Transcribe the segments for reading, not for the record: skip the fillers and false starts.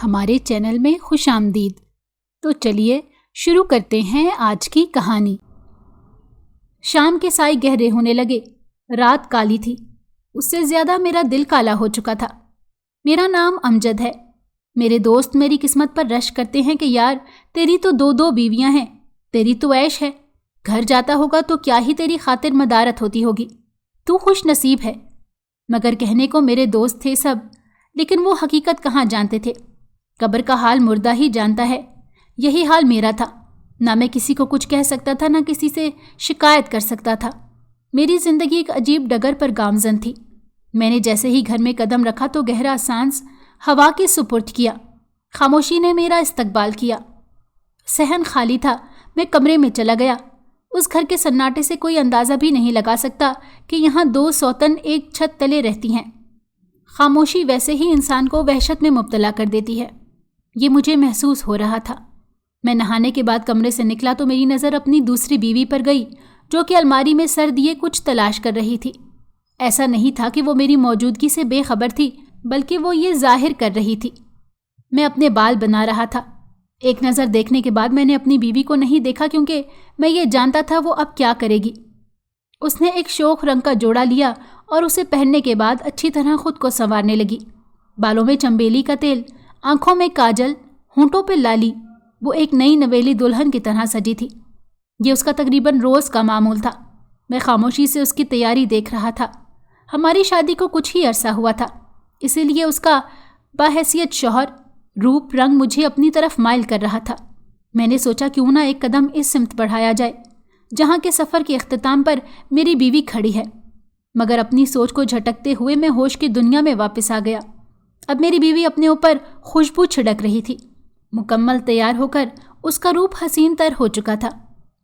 ہمارے چینل میں خوش آمدید۔ تو چلیے شروع کرتے ہیں آج کی کہانی۔ شام کے سائے گہرے ہونے لگے، رات کالی تھی، اس سے زیادہ میرا دل کالا ہو چکا تھا۔ میرا نام امجد ہے۔ میرے دوست میری قسمت پر رشک کرتے ہیں کہ یار تیری تو دو بیویاں ہیں، تیری تو عیش ہے، گھر جاتا ہوگا تو کیا ہی تیری خاطر مدارت ہوتی ہوگی، تو خوش نصیب ہے۔ مگر کہنے کو میرے دوست تھے سب، لیکن وہ حقیقت کہاں جانتے تھے۔ قبر کا حال مردہ ہی جانتا ہے، یہی حال میرا تھا۔ نہ میں کسی کو کچھ کہہ سکتا تھا، نہ کسی سے شکایت کر سکتا تھا۔ میری زندگی ایک عجیب ڈگر پر گامزن تھی۔ میں نے جیسے ہی گھر میں قدم رکھا تو گہرا سانس ہوا کے سپرد کیا۔ خاموشی نے میرا استقبال کیا۔ صحن خالی تھا۔ میں کمرے میں چلا گیا۔ اس گھر کے سناٹے سے کوئی اندازہ بھی نہیں لگا سکتا کہ یہاں دو سوتن ایک چھت تلے رہتی ہیں۔ خاموشی ویسے ہی انسان کو وحشت میں مبتلا کر دیتی ہے۔ یہ مجھے محسوس ہو رہا تھا۔ میں نہانے کے بعد کمرے سے نکلا تو میری نظر اپنی دوسری بیوی پر گئی، جو کہ الماری میں سر دیے کچھ تلاش کر رہی تھی۔ ایسا نہیں تھا کہ وہ میری موجودگی سے بے خبر تھی، بلکہ وہ یہ ظاہر کر رہی تھی۔ میں اپنے بال بنا رہا تھا۔ ایک نظر دیکھنے کے بعد میں نے اپنی بیوی کو نہیں دیکھا، کیونکہ میں یہ جانتا تھا وہ اب کیا کرے گی۔ اس نے ایک شوخ رنگ کا جوڑا لیا اور اسے پہننے کے بعد اچھی طرح خود کو سنوارنے لگی۔ بالوں میں چنبیلی کا تیل، آنکھوں میں کاجل، ہونٹوں پہ لالی، وہ ایک نئی نویلی دلہن کی طرح سجی تھی۔ یہ اس کا تقریباً روز کا معمول تھا۔ میں خاموشی سے اس کی تیاری دیکھ رہا تھا۔ ہماری شادی کو کچھ ہی عرصہ ہوا تھا، اسی لیے اس کا باحیثیت شوہر روپ رنگ مجھے اپنی طرف مائل کر رہا تھا۔ میں نے سوچا کیوں نہ ایک قدم اس سمت بڑھایا جائے جہاں کے سفر کے اختتام پر میری بیوی کھڑی ہے۔ مگر اپنی سوچ کو جھٹکتے ہوئے میں ہوش کی دنیا میں واپس آ گیا۔ اب میری بیوی اپنے اوپر خوشبو چھڑک رہی تھی۔ مکمل تیار ہو کر اس کا روپ حسین تر ہو چکا تھا۔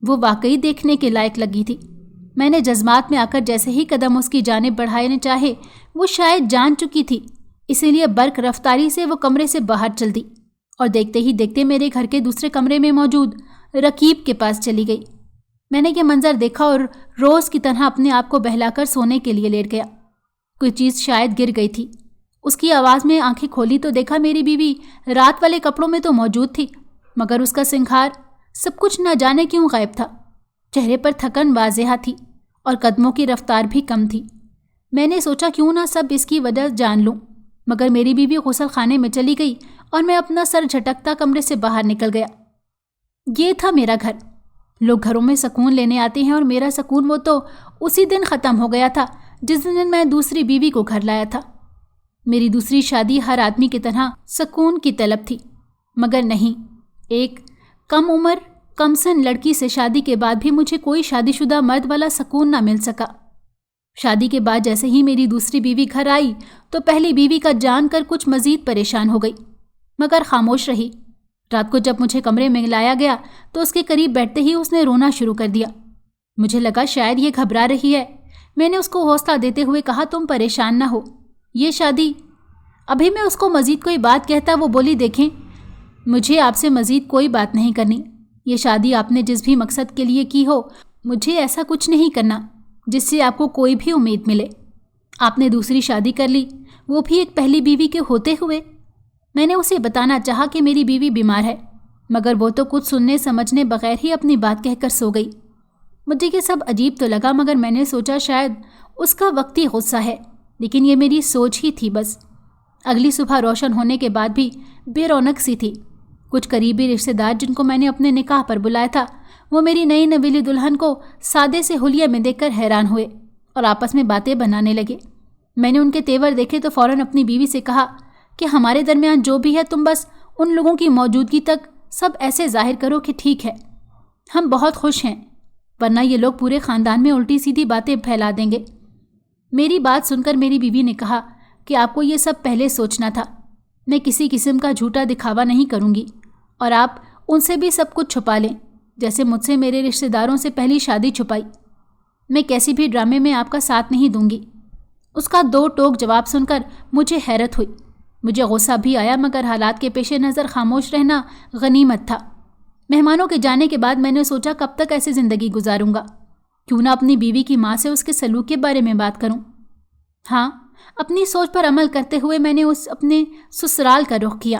وہ واقعی دیکھنے کے لائق لگی تھی۔ میں نے جذبات میں آ کر جیسے ہی قدم اس کی جانب بڑھانے چاہے، وہ شاید جان چکی تھی، اسی لیے برق رفتاری سے وہ کمرے سے باہر چل دی اور دیکھتے ہی دیکھتے میرے گھر کے دوسرے کمرے میں موجود رقیب کے پاس چلی گئی۔ میں نے یہ منظر دیکھا اور روز کی طرح اپنے آپ کو بہلا کر سونے کے لیے لیٹ گیا۔ کوئی چیز شاید گر گئی تھی۔ اس کی آواز میں آنکھیں کھولی تو دیکھا میری بیوی رات والے کپڑوں میں تو موجود تھی، مگر اس کا سنگھار سب کچھ نہ جانے کیوں غائب تھا۔ چہرے پر تھکن واضح تھی اور قدموں کی رفتار بھی کم تھی۔ میں نے سوچا کیوں نہ سب اس کی وجہ جان لوں، مگر میری بیوی غسل خانے میں چلی گئی اور میں اپنا سر جھٹکتا کمرے سے باہر نکل گیا۔ یہ تھا میرا گھر۔ لوگ گھروں میں سکون لینے آتے ہیں اور میرا سکون وہ تو اسی دن ختم ہو گیا تھا جس دن میں دوسری بیوی کو گھر لایا تھا۔ میری دوسری شادی ہر آدمی کی طرح سکون کی طلب تھی، مگر نہیں، ایک کم عمر کم سن لڑکی سے شادی کے بعد بھی مجھے کوئی شادی شدہ مرد والا سکون نہ مل سکا۔ شادی کے بعد جیسے ہی میری دوسری بیوی گھر آئی تو پہلی بیوی کا جان کر کچھ مزید پریشان ہو گئی، مگر خاموش رہی۔ رات کو جب مجھے کمرے میں لایا گیا تو اس کے قریب بیٹھتے ہی اس نے رونا شروع کر دیا۔ مجھے لگا شاید یہ گھبرا رہی ہے۔ میں نے اس کو حوصلہ دیتے ہوئے کہا تم پریشان نہ ہو، یہ شادی… ابھی میں اس کو مزید کوئی بات کہتا وہ بولی دیکھیں مجھے آپ سے مزید کوئی بات نہیں کرنی، یہ شادی آپ نے جس بھی مقصد کے لیے کی ہو، مجھے ایسا کچھ نہیں کرنا جس سے آپ کو کوئی بھی امید ملے۔ آپ نے دوسری شادی کر لی، وہ بھی ایک پہلی بیوی کے ہوتے ہوئے۔ میں نے اسے بتانا چاہا کہ میری بیوی بیمار ہے، مگر وہ تو کچھ سننے سمجھنے بغیر ہی اپنی بات کہہ کر سو گئی۔ مجھے یہ سب عجیب تو لگا، مگر میں نے سوچا شاید اس کا وقتی غصہ ہے، لیکن یہ میری سوچ ہی تھی بس۔ اگلی صبح روشن ہونے کے بعد بھی بے رونق سی تھی۔ کچھ قریبی رشتہ دار جن کو میں نے اپنے نکاح پر بلایا تھا، وہ میری نئی نویلی دلہن کو سادے سے حلیے میں دیکھ کر حیران ہوئے اور آپس میں باتیں بنانے لگے۔ میں نے ان کے تیور دیکھے تو فوراً اپنی بیوی سے کہا کہ ہمارے درمیان جو بھی ہے تم بس ان لوگوں کی موجودگی تک سب ایسے ظاہر کرو کہ ٹھیک ہے، ہم بہت خوش ہیں، ورنہ یہ لوگ پورے خاندان میں الٹی سیدھی باتیں پھیلا دیں گے۔ میری بات سن کر میری بیوی نے کہا کہ آپ کو یہ سب پہلے سوچنا تھا، میں کسی قسم کا جھوٹا دکھاوا نہیں کروں گی اور آپ ان سے بھی سب کچھ چھپا لیں جیسے مجھ سے میرے رشتہ داروں سے پہلی شادی چھپائی۔ میں کیسی بھی ڈرامے میں آپ کا ساتھ نہیں دوں گی۔ اس کا دو ٹوک جواب سن کر مجھے حیرت ہوئی۔ مجھے غصہ بھی آیا، مگر حالات کے پیش نظر خاموش رہنا غنیمت تھا۔ مہمانوں کے جانے کے بعد میں نے سوچا کب تک ایسے زندگی گزاروں گا، کیوں نہ اپنی بیوی کی ماں سے اس کے سلوک کے بارے میں بات کروں۔ ہاں، اپنی سوچ پر عمل کرتے ہوئے میں نے اپنے سسرال کا رخ کیا۔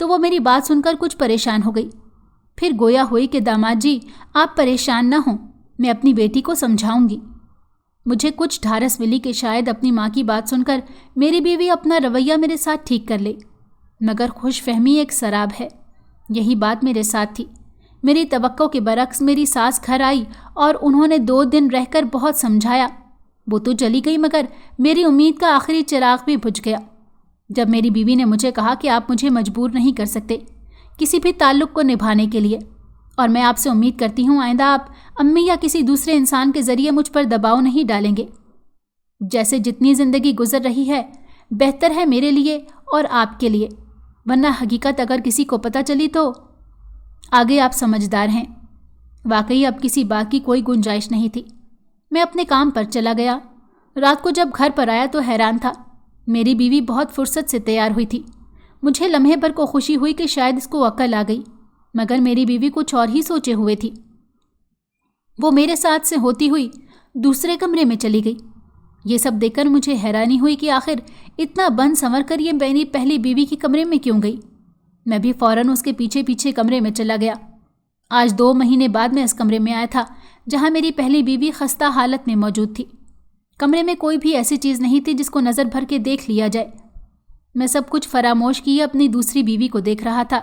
تو وہ میری بات سن کر کچھ پریشان ہو گئی. پھر گویا ہوئی کہ داماد جی آپ پریشان نہ ہوں، میں اپنی بیٹی کو سمجھاؤں گی. مجھے کچھ ڈھارس ملی کہ شاید اپنی ماں کی بات سن کر میری بیوی اپنا رویہ میرے ساتھ ٹھیک کر لے، مگر خوش فہمی ایک سراب ہے. یہی بات میرے ساتھ تھی. میری توقع کے برعکس میری ساس گھر آئی اور انہوں نے 2 دن رہ کر بہت سمجھایا. وہ تو چلی گئی مگر میری امید کا آخری چراغ بھی بجھ گیا جب میری بیوی نے مجھے کہا کہ آپ مجھے مجبور نہیں کر سکتے کسی بھی تعلق کو نبھانے کے لیے، اور میں آپ سے امید کرتی ہوں آئندہ آپ امی یا کسی دوسرے انسان کے ذریعے مجھ پر دباؤ نہیں ڈالیں گے. جیسے جتنی زندگی گزر رہی ہے بہتر ہے میرے لیے اور آپ کے لیے، ورنہ حقیقت اگر کسی کو پتہ چلی تو آگے آپ سمجھدار ہیں. واقعی اب کسی بات کی کوئی گنجائش نہیں تھی. میں اپنے کام پر چلا گیا. رات کو جب گھر پر آیا تو حیران تھا. میری بیوی بہت فرصت سے تیار ہوئی تھی. مجھے لمحے بھر کو خوشی ہوئی کہ شاید اس کو عقل آ گئی، مگر میری بیوی کچھ اور ہی سوچے ہوئے تھی. وہ میرے ساتھ سے ہوتی ہوئی دوسرے کمرے میں چلی گئی. یہ سب دیکھ کر مجھے حیرانی ہوئی کہ آخر اتنا بن سنور کر یہ میری پہلی بیوی کے کمرے میں کیوں گئی. میں بھی فوراً اس کے پیچھے پیچھے کمرے میں چلا گیا. آج 2 مہینے بعد میں اس کمرے میں آیا تھا جہاں میری پہلی بیوی خستہ حالت میں موجود تھی. کمرے میں کوئی بھی ایسی چیز نہیں تھی جس کو نظر بھر کے دیکھ لیا جائے. میں سب کچھ فراموش کیے اپنی دوسری بیوی کو دیکھ رہا تھا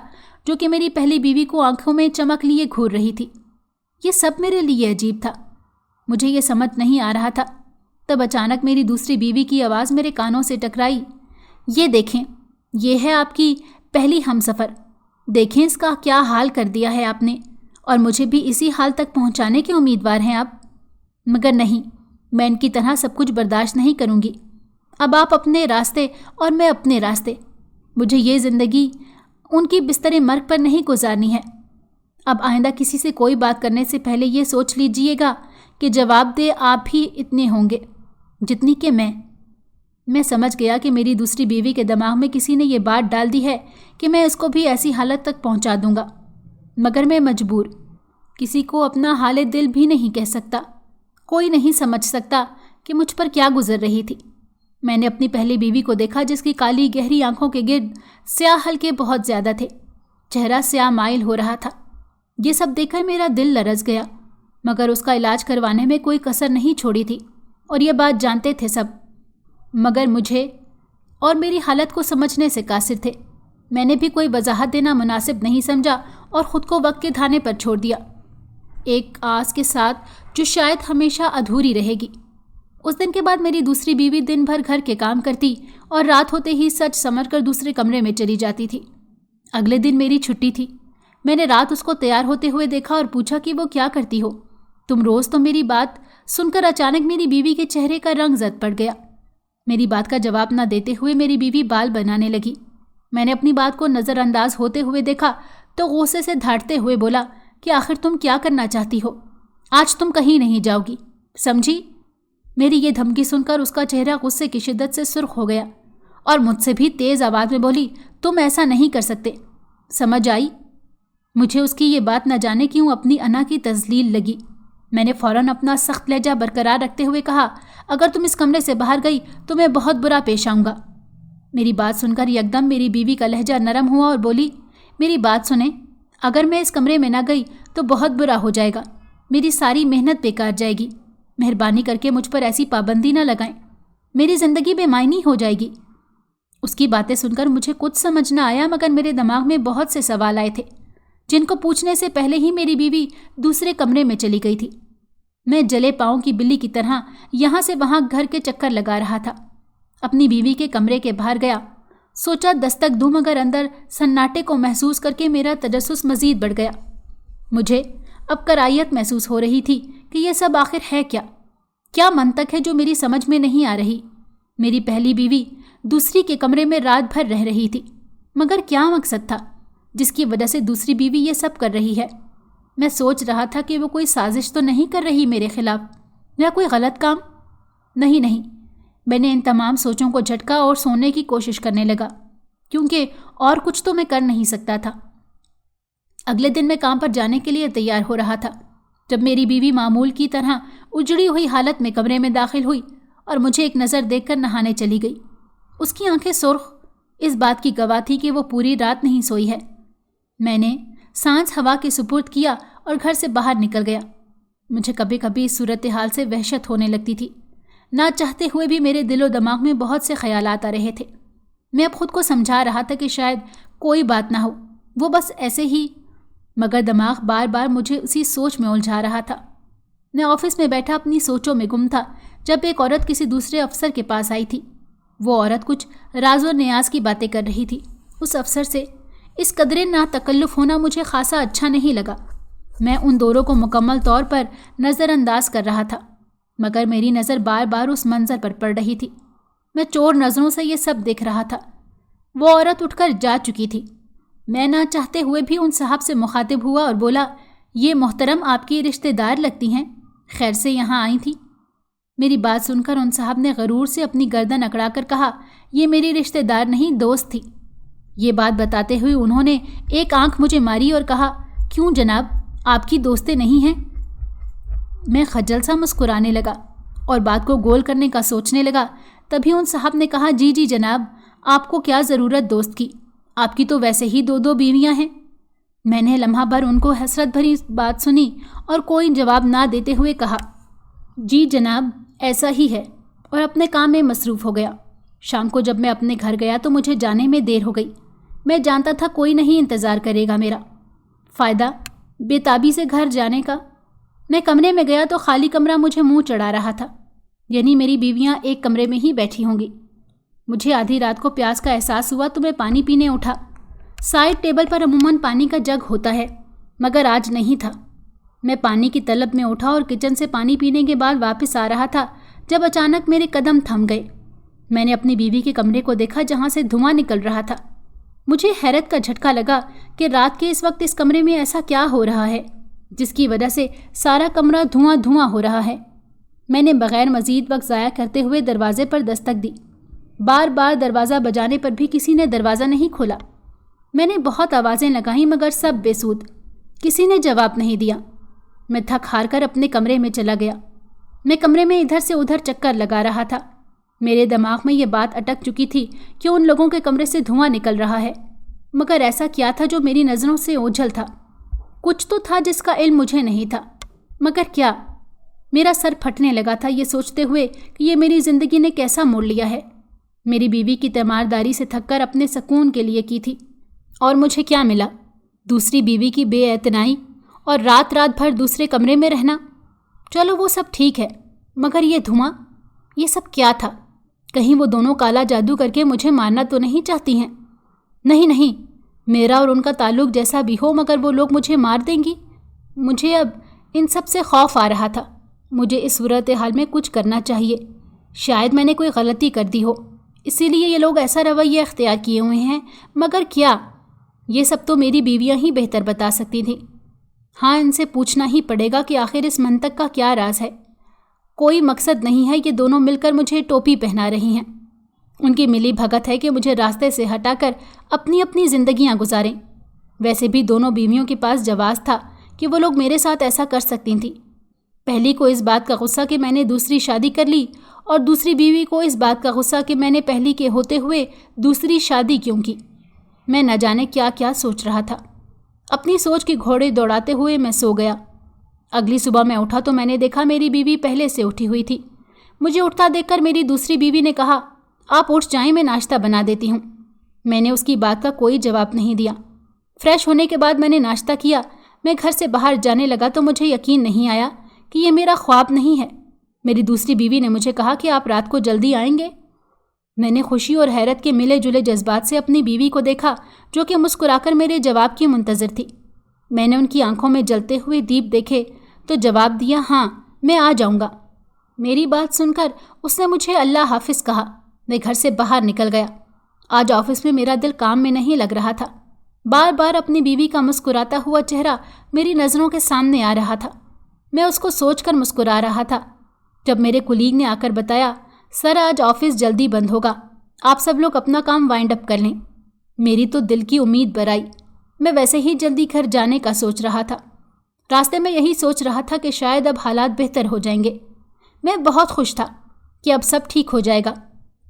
جو کہ میری پہلی بیوی کو آنکھوں میں چمک لیے گھور رہی تھی. یہ سب میرے لیے عجیب تھا. مجھے یہ سمجھ نہیں آ رہا تھا. تب اچانک میری دوسری بیوی کی آواز میرے کانوں سے ٹکرائی. یہ دیکھیں، یہ ہے آپ کی پہلی ہمسفر. دیکھیں اس کا کیا حال کر دیا ہے آپ نے، اور مجھے بھی اسی حال تک پہنچانے کے امیدوار ہیں آپ. مگر نہیں، میں ان کی طرح سب کچھ برداشت نہیں کروں گی. اب آپ اپنے راستے اور میں اپنے راستے. مجھے یہ زندگی ان کی بستر مرگ پر نہیں گزارنی ہے. اب آئندہ کسی سے کوئی بات کرنے سے پہلے یہ سوچ لیجئے گا کہ جواب دہ آپ بھی اتنے ہوں گے جتنی کہ میں سمجھ گیا کہ میری دوسری بیوی کے دماغ میں کسی نے یہ بات ڈال دی ہے کہ میں اس کو بھی ایسی حالت تک پہنچا دوں گا. مگر میں مجبور، کسی کو اپنا حال دل بھی نہیں کہہ سکتا. کوئی نہیں سمجھ سکتا کہ مجھ پر کیا گزر رہی تھی. میں نے اپنی پہلی بیوی کو دیکھا جس کی کالی گہری آنکھوں کے گرد سیاہ حلقے بہت زیادہ تھے. چہرہ سیاہ مائل ہو رہا تھا. یہ سب دیکھ کر میرا دل لرز گیا، مگر اس کا علاج کروانے میں کوئی کسر نہیں چھوڑی تھی، اور یہ بات جانتے تھے سب، مگر مجھے اور میری حالت کو سمجھنے سے قاصر تھے. میں نے بھی کوئی وضاحت دینا مناسب نہیں سمجھا اور خود کو وقت کے دھانے پر چھوڑ دیا، ایک آس کے ساتھ جو شاید ہمیشہ ادھوری رہے گی. اس دن کے بعد میری دوسری بیوی دن بھر گھر کے کام کرتی اور رات ہوتے ہی سچ سمجھ کر دوسرے کمرے میں چلی جاتی تھی. اگلے دن میری چھٹی تھی. میں نے رات اس کو تیار ہوتے ہوئے دیکھا اور پوچھا کہ وہ کیا کرتی ہو تم روز. تو میری بات سن کر اچانک میری بیوی کے چہرے کا رنگ زد پڑ گیا. میری بات کا جواب نہ دیتے ہوئے میری بیوی بال بنانے لگی. میں نے اپنی بات کو نظر انداز ہوتے ہوئے دیکھا تو غصے سے دھاڑتے ہوئے بولا کہ آخر تم کیا کرنا چاہتی ہو؟ آج تم کہیں نہیں جاؤ گی، سمجھی؟ میری یہ دھمکی سن کر اس کا چہرہ غصے کی شدت سے سرخ ہو گیا اور مجھ سے بھی تیز آواز میں بولی، تم ایسا نہیں کر سکتے، سمجھ آئی؟ مجھے اس کی یہ بات نہ جانے کیوں اپنی انا کی تذلیل لگی. میں نے فوراً اپنا سخت لہجہ برقرار رکھتے ہوئے کہا، اگر تم اس کمرے سے باہر گئی تو میں بہت برا پیش آؤں گا. میری بات سن کر یکدم میری بیوی کا لہجہ نرم ہوا اور بولی، میری بات سنیں، اگر میں اس کمرے میں نہ گئی تو بہت برا ہو جائے گا، میری ساری محنت بیکار جائے گی. مہربانی کر کے مجھ پر ایسی پابندی نہ لگائیں، میری زندگی بے معنی ہو جائے گی. اس کی باتیں سن کر مجھے کچھ سمجھ نہ آیا، مگر میرے دماغ میں بہت سے سوال آئے تھے جن کو پوچھنے سے پہلے ہی میری بیوی دوسرے کمرے میں چلی گئی تھی. میں جلے پاؤں کی بلی کی طرح یہاں سے وہاں گھر کے چکر لگا رہا تھا. اپنی بیوی کے کمرے کے باہر گیا، سوچا دستک دوں، مگر اندر سناٹے کو محسوس کر کے میرا تجسس مزید بڑھ گیا. مجھے اب کرائیت محسوس ہو رہی تھی کہ یہ سب آخر ہے کیا منطق ہے جو میری سمجھ میں نہیں آ رہی. میری پہلی بیوی دوسری کے کمرے میں رات بھر رہ رہی تھی، مگر کیا مقصد تھا جس کی وجہ سے دوسری بیوی یہ سب کر رہی ہے؟ میں سوچ رہا تھا کہ وہ کوئی سازش تو نہیں کر رہی میرے خلاف، یا کوئی غلط کام؟ نہیں. میں نے ان تمام سوچوں کو جھٹکا اور سونے کی کوشش کرنے لگا، کیونکہ اور کچھ تو میں کر نہیں سکتا تھا. اگلے دن میں کام پر جانے کے لیے تیار ہو رہا تھا جب میری بیوی معمول کی طرح اجڑی ہوئی حالت میں کمرے میں داخل ہوئی اور مجھے ایک نظر دیکھ کر نہانے چلی گئی. اس کی آنکھیں سرخ اس بات کی گواہ تھی کہ وہ پوری رات نہیں سوئی ہے۔ میں نے سانس ہوا کے سپرد کیا اور گھر سے باہر نکل گیا۔ مجھے کبھی کبھی اس صورتحال سے وحشت ہونے لگتی تھی۔ نہ چاہتے ہوئے بھی میرے دل و دماغ میں بہت سے خیالات آ رہے تھے۔ میں اب خود کو سمجھا رہا تھا کہ شاید کوئی بات نہ ہو، وہ بس ایسے ہی، مگر دماغ بار بار مجھے اسی سوچ میں الجھا رہا تھا۔ میں آفس میں بیٹھا اپنی سوچوں میں گم تھا جب ایک عورت کسی دوسرے افسر کے پاس آئی تھی۔ وہ عورت کچھ راز و نیاز کی باتیں کر رہی تھی۔ اس افسر سے اس قدرے ناتکلف ہونا مجھے خاصا اچھا نہیں لگا۔ میں ان دونوں کو مکمل طور پر نظر انداز کر رہا تھا، مگر میری نظر بار بار اس منظر پر پڑ رہی تھی۔ میں چور نظروں سے یہ سب دیکھ رہا تھا۔ وہ عورت اٹھ کر جا چکی تھی۔ میں نہ چاہتے ہوئے بھی ان صاحب سے مخاطب ہوا اور بولا، یہ محترم آپ کی رشتہ دار لگتی ہیں، خیر سے یہاں آئی تھی؟ میری بات سن کر ان صاحب نے غرور سے اپنی گردن اکڑا کر کہا، یہ میری رشتہ دار نہیں، دوست تھی۔ یہ بات بتاتے ہوئے انہوں نے ایک آنکھ مجھے ماری اور کہا، کیوں جناب، آپ کی دوستیں نہیں ہیں؟ میں خجل سا مسکرانے لگا اور بات کو گول کرنے کا سوچنے لگا۔ تبھی ان صاحب نے کہا، جی جی جناب، آپ کو کیا ضرورت دوست کی، آپ کی تو ویسے ہی 2 بیویاں ہیں۔ میں نے لمحہ بھر ان کو حسرت بھری بات سنی اور کوئی جواب نہ دیتے ہوئے کہا، جی جناب ایسا ہی ہے، اور اپنے کام میں مصروف ہو گیا۔ شام کو جب میں اپنے گھر گیا تو مجھے جانے میں دیر ہو گئی۔ میں جانتا تھا کوئی نہیں انتظار کرے گا میرا، فائدہ بے تابی سے گھر جانے کا۔ میں کمرے میں گیا تو خالی کمرہ مجھے منہ چڑھا رہا تھا، یعنی میری بیویاں ایک کمرے میں ہی بیٹھی ہوں گی۔ مجھے آدھی رات کو پیاس کا احساس ہوا تو میں پانی پینے اٹھا۔ سائڈ ٹیبل پر عموماً پانی کا جگ ہوتا ہے، مگر آج نہیں تھا۔ میں پانی کی طلب میں اٹھا اور کچن سے پانی پینے کے بعد واپس آ رہا تھا جب اچانک میرے قدم تھم گئے۔ میں نے اپنی بیوی کے کمرے کو دیکھا جہاں سے دھواں نکل رہا تھا۔ مجھے حیرت کا جھٹکا لگا کہ رات کے اس وقت اس کمرے میں ایسا کیا ہو رہا ہے جس کی وجہ سے سارا کمرہ دھواں دھواں ہو رہا ہے۔ میں نے بغیر مزید وقت ضائع کرتے ہوئے دروازے پر دستک دی۔ بار بار دروازہ بجانے پر بھی کسی نے دروازہ نہیں کھولا۔ میں نے بہت آوازیں لگائیں مگر سب بے سود، کسی نے جواب نہیں دیا۔ میں تھک ہار کر اپنے کمرے میں چلا گیا۔ میں کمرے میں ادھر سے ادھر چکر لگا رہا تھا۔ میرے دماغ میں یہ بات اٹک چکی تھی کہ ان لوگوں کے کمرے سے دھواں نکل رہا ہے، مگر ایسا کیا تھا جو میری نظروں سے اوجھل تھا؟ کچھ تو تھا جس کا علم مجھے نہیں تھا، مگر کیا؟ میرا سر پھٹنے لگا تھا یہ سوچتے ہوئے کہ یہ میری زندگی نے کیسا موڑ لیا ہے۔ میری بیوی کی تیمارداری سے تھک کر اپنے سکون کے لیے کی تھی، اور مجھے کیا ملا؟ دوسری بیوی کی بے اعتنائی اور رات رات بھر دوسرے کمرے میں رہنا۔ چلو وہ سب ٹھیک ہے، مگر یہ دھواں، یہ سب کیا تھا؟ کہیں وہ دونوں کالا جادو کر کے مجھے مارنا تو نہیں چاہتی ہیں؟ نہیں نہیں، میرا اور ان کا تعلق جیسا بھی ہو مگر وہ لوگ مجھے مار دیں گی۔ مجھے اب ان سب سے خوف آ رہا تھا۔ مجھے اس صورتحال میں کچھ کرنا چاہیے۔ شاید میں نے کوئی غلطی کر دی ہو، اسی لیے یہ لوگ ایسا رویہ اختیار کیے ہوئے ہیں، مگر کیا؟ یہ سب تو میری بیویاں ہی بہتر بتا سکتی تھیں۔ ہاں، ان سے پوچھنا ہی پڑے گا کہ آخر اس منطق کا کیا راز ہے۔ کوئی مقصد نہیں ہے، یہ دونوں مل کر مجھے ٹوپی پہنا رہی ہیں۔ ان کی ملی بھگت ہے کہ مجھے راستے سے ہٹا کر اپنی اپنی زندگیاں گزاریں۔ ویسے بھی دونوں بیویوں کے پاس جواز تھا کہ وہ لوگ میرے ساتھ ایسا کر سکتی تھیں۔ پہلی کو اس بات کا غصہ کہ میں نے دوسری شادی کر لی، اور دوسری بیوی کو اس بات کا غصہ کہ میں نے پہلی کے ہوتے ہوئے دوسری شادی کیوں کی۔ میں نہ جانے کیا کیا سوچ رہا تھا۔ اپنی سوچ کے گھوڑے دوڑاتے ہوئے میں سو گیا۔ اگلی صبح میں اٹھا تو میں نے دیکھا میری بیوی پہلے سے اٹھی ہوئی تھی۔ مجھے اٹھتا دیکھ کر میری دوسری بیوی نے کہا، آپ اٹھ جائیں، میں ناشتہ بنا دیتی ہوں۔ میں نے اس کی بات کا کوئی جواب نہیں دیا۔ فریش ہونے کے بعد میں نے ناشتہ کیا۔ میں گھر سے باہر جانے لگا تو مجھے یقین نہیں آیا کہ یہ میرا خواب نہیں ہے۔ میری دوسری بیوی نے مجھے کہا کہ آپ رات کو جلدی آئیں گے۔ میں نے خوشی اور حیرت کے ملے جلے جذبات سے اپنی بیوی کو دیکھا جو کہ مسکرا کر میرے جواب کی منتظر تھی۔ میں نے ان کی آنکھوں میں جلتے ہوئے دیپ دیکھے تو جواب دیا، ہاں میں آ جاؤں گا۔ میری بات سن کر اس نے مجھے اللہ حافظ کہا۔ میں گھر سے باہر نکل گیا۔ آج آفس میں میرا دل کام میں نہیں لگ رہا تھا۔ بار بار اپنی بیوی کا مسکراتا ہوا چہرہ میری نظروں کے سامنے آ رہا تھا۔ میں اس کو سوچ کر مسکرا رہا تھا جب میرے کولیگ نے آ کر بتایا، سر آج آفس جلدی بند ہوگا، آپ سب لوگ اپنا کام وائنڈ اپ کر لیں۔ میری تو دل کی امید برائی۔ میں ویسے ہی جلدی گھر جانے کا سوچ رہا تھا۔ راستے میں یہی سوچ رہا تھا کہ شاید اب حالات بہتر ہو جائیں گے۔ میں بہت خوش تھا کہ اب سب ٹھیک ہو جائے گا۔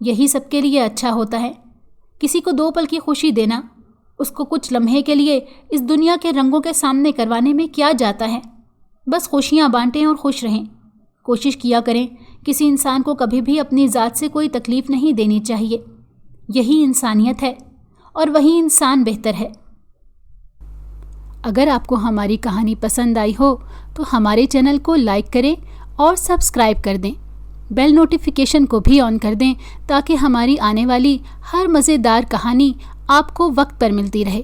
یہی سب کے لیے اچھا ہوتا ہے۔ کسی کو 2 پل کی خوشی دینا، اس کو کچھ لمحے کے لیے اس دنیا کے رنگوں کے سامنے کروانے میں کیا جاتا ہے؟ بس خوشیاں بانٹیں اور خوش رہیں۔ کوشش کیا کریں کسی انسان کو کبھی بھی اپنی ذات سے کوئی تکلیف نہیں دینی چاہیے۔ یہی انسانیت ہے اور وہی انسان بہتر ہے۔ اگر آپ کو ہماری کہانی پسند آئی ہو تو ہمارے چینل کو لائک کریں اور سبسکرائب کر دیں۔ بیل نوٹیفیکیشن کو بھی آن کر دیں تاکہ ہماری آنے والی ہر مزیدار کہانی آپ کو وقت پر ملتی رہے۔